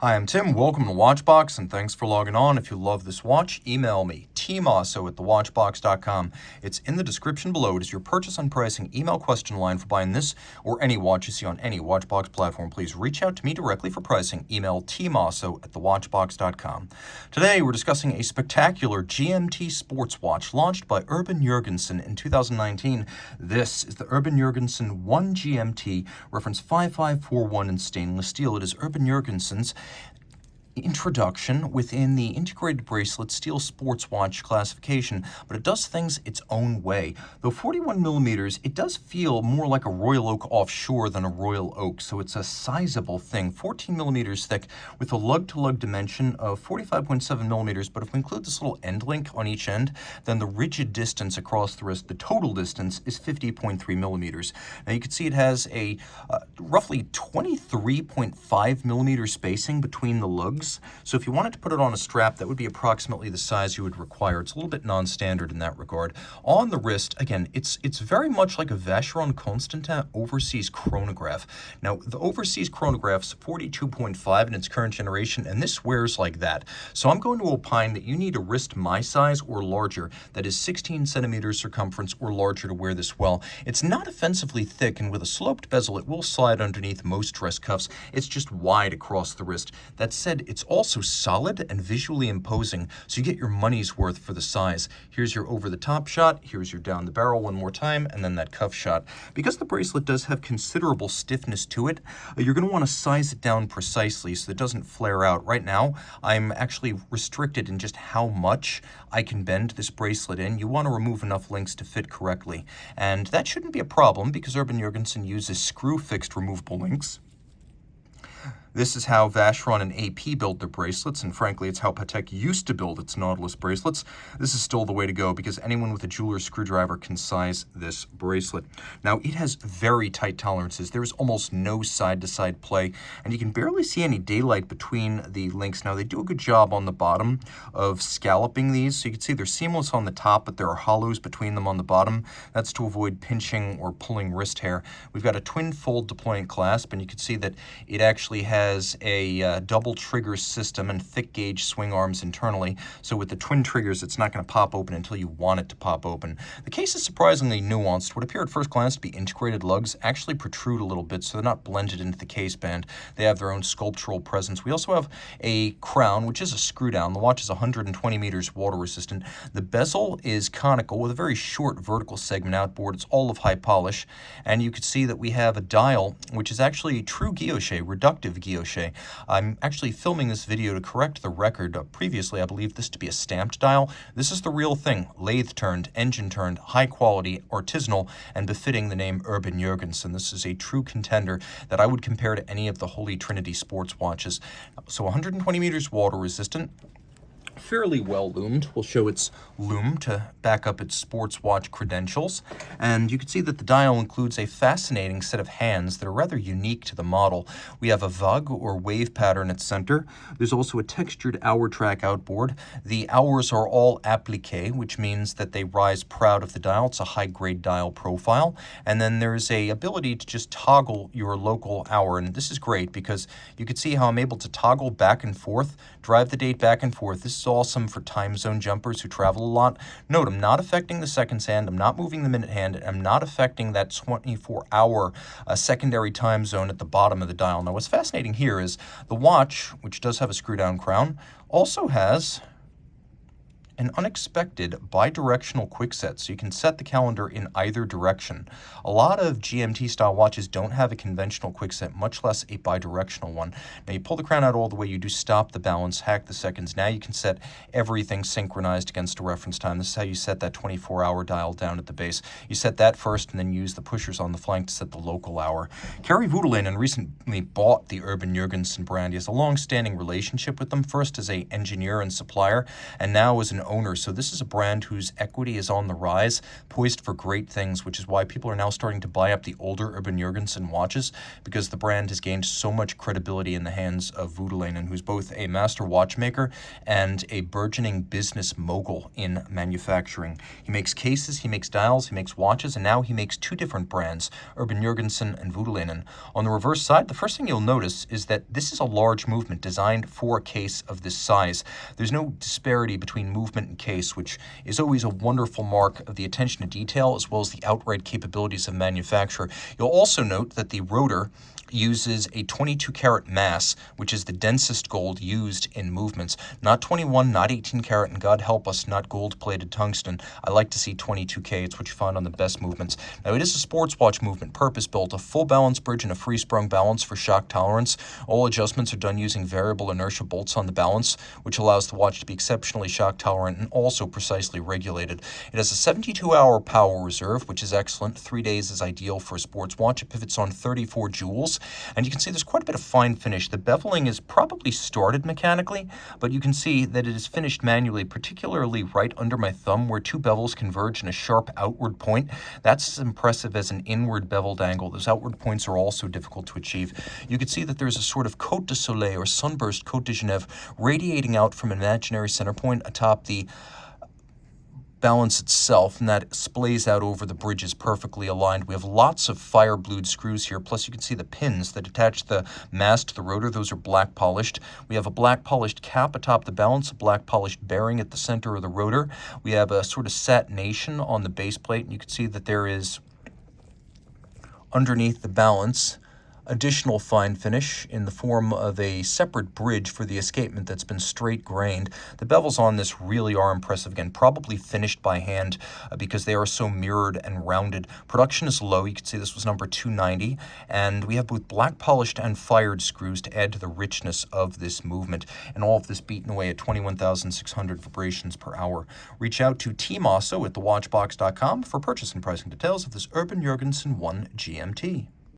Hi, I'm Tim. Welcome to Watchbox, and thanks for logging on. If you love this watch, email me, Team Mosso at thewatchbox.com. It's in the description below. It is your purchase on pricing email question line for buying this or any watch you see on any Watchbox platform. Please reach out to me directly for pricing. Email tmosso at thewatchbox.com. Today, we're discussing a spectacular GMT sports watch launched by Urban Jürgensen in 2019. This is the Urban Jürgensen One GMT, reference 5541 in stainless steel. It is Urban Jürgensen's introduction within the integrated bracelet steel sports watch classification, but it does things its own way. Though 41 millimeters, it does feel more like a Royal Oak offshore than a Royal Oak, so it's a sizable thing. 14 millimeters thick with a lug-to-lug dimension of 45.7 millimeters, but if we include this little end link on each end, then the rigid distance across the wrist, the total distance, is 50.3 millimeters. Now you can see it has a roughly 23.5 millimeter spacing between the lugs. So if you wanted to put it on a strap, that would be approximately the size you would require. It's a little bit non-standard in that regard. On the wrist, again, it's very much like a Vacheron Constantin overseas chronograph. Now, the overseas chronograph's 42.5 in its current generation, and this wears like that. So I'm going to opine that you need a wrist my size or larger, that is 16 centimeters circumference or larger, to wear this well. It's not offensively thick, and with a sloped bezel, it will slide underneath most dress cuffs. It's just wide across the wrist. That said, it's also solid and visually imposing, so you get your money's worth for the size. Here's your over-the-top shot, here's your down the barrel one more time, and then that cuff shot. Because the bracelet does have considerable stiffness to it, you're going to want to size it down precisely so it doesn't flare out. Right now, I'm actually restricted in just how much I can bend this bracelet in. You want to remove enough links to fit correctly, and that shouldn't be a problem because Urban Jürgensen uses screw-fixed removable links. This is how Vacheron and AP build their bracelets, and frankly, it's how Patek used to build its Nautilus bracelets. This is still the way to go because anyone with a jeweler's screwdriver can size this bracelet. Now, it has very tight tolerances. There's almost no side-to-side play, and you can barely see any daylight between the links. Now, they do a good job on the bottom of scalloping these, so you can see they're seamless on the top, but there are hollows between them on the bottom. That's to avoid pinching or pulling wrist hair. We've got a twin-fold deployant clasp, and you can see that it actually has a double trigger system and thick gauge swing arms internally. So with the twin triggers, it's not going to pop open until you want it to pop open. The case is surprisingly nuanced. What appear at first glance to be integrated lugs actually protrude a little bit, so they're not blended into the case band. They have their own sculptural presence. We also have a crown, which is a screw down. The watch is 120 meters water resistant. The bezel is conical with a very short vertical segment outboard. It's all of high polish. And you can see that we have a dial, which is actually a true guilloche, reductive guilloche. I'm actually filming this video to correct the record. Previously, I believed this to be a stamped dial. This is the real thing. Lathe turned, engine turned, high quality, artisanal, and befitting the name Urban Jürgensen. This is a true contender that I would compare to any of the Holy Trinity sports watches. So 120 meters water resistant. Fairly well loomed. We'll show its loom to back up its sports watch credentials. And you can see that the dial includes a fascinating set of hands that are rather unique to the model. We have a vug or wave pattern at center. There's also a textured hour track outboard. The hours are all appliqué, which means that they rise proud of the dial. It's a high-grade dial profile. And then there's a ability to just toggle your local hour. And this is great because you can see how I'm able to toggle back and forth, drive the date back and forth. This is awesome for time zone jumpers who travel a lot. Note, I'm not affecting the seconds hand, I'm not moving the minute hand, and I'm not affecting that 24-hour secondary time zone at the bottom of the dial. Now, what's fascinating here is the watch, which does have a screw-down crown, also has an unexpected bidirectional quickset, so you can set the calendar in either direction. A lot of GMT style watches don't have a conventional quickset, much less a bidirectional one. Now you pull the crown out all the way, you do stop the balance, hack the seconds. Now you can set everything synchronized against a reference time. This is how you set that 24-hour dial down at the base. You set that first and then use the pushers on the flank to set the local hour. Kari Voutilainen recently bought the Urban Jürgensen brand. He has a long-standing relationship with them, first as an engineer and supplier, and now as an owner. So this is a brand whose equity is on the rise, poised for great things, which is why people are now starting to buy up the older Urban Jürgensen watches, because the brand has gained so much credibility in the hands of Voutilainen, who's both a master watchmaker and a burgeoning business mogul in manufacturing. He makes cases, he makes dials, he makes watches, and now he makes two different brands, Urban Jürgensen and Voutilainen. On the reverse side, the first thing you'll notice is that this is a large movement designed for a case of this size. There's no disparity between movement and case, which is always a wonderful mark of the attention to detail as well as the outright capabilities of manufacture. You'll also note that the rotor uses a 22 karat mass, which is the densest gold used in movements. Not 21, not 18 karat, and God help us, not gold-plated tungsten. I like to see 22K. It's what you find on the best movements. Now, it is a sports watch movement, purpose-built, a full balance bridge and a free-sprung balance for shock tolerance. All adjustments are done using variable inertia bolts on the balance, which allows the watch to be exceptionally shock tolerant and also precisely regulated. It has a 72-hour power reserve, which is excellent. 3 days is ideal for a sports watch. It pivots on 34 jewels. And you can see there's quite a bit of fine finish. The beveling is probably started mechanically, but you can see that it is finished manually, particularly right under my thumb where two bevels converge in a sharp outward point. That's as impressive as an inward beveled angle. Those outward points are also difficult to achieve. You can see that there's a sort of Côte de Soleil or sunburst Côte de Genève radiating out from an imaginary center point atop the balance itself, and that splays out over the bridges perfectly aligned. We have lots of fire blued screws here, plus you can see the pins that attach the mass to the rotor. Those are black polished. We have a black polished cap atop the balance, a black polished bearing at the center of the rotor. We have a sort of satination on the base plate, and you can see that there is, underneath the balance, additional fine finish in the form of a separate bridge for the escapement that's been straight grained. The bevels on this really are impressive. Again, probably finished by hand because they are so mirrored and rounded. Production is low. You can see this was number 290, and we have both black polished and fired screws to add to the richness of this movement, and all of this beaten away at 21,600 vibrations per hour. Reach out to Team Mosso at thewatchbox.com for purchase and pricing details of this Urban Jürgensen One GMT.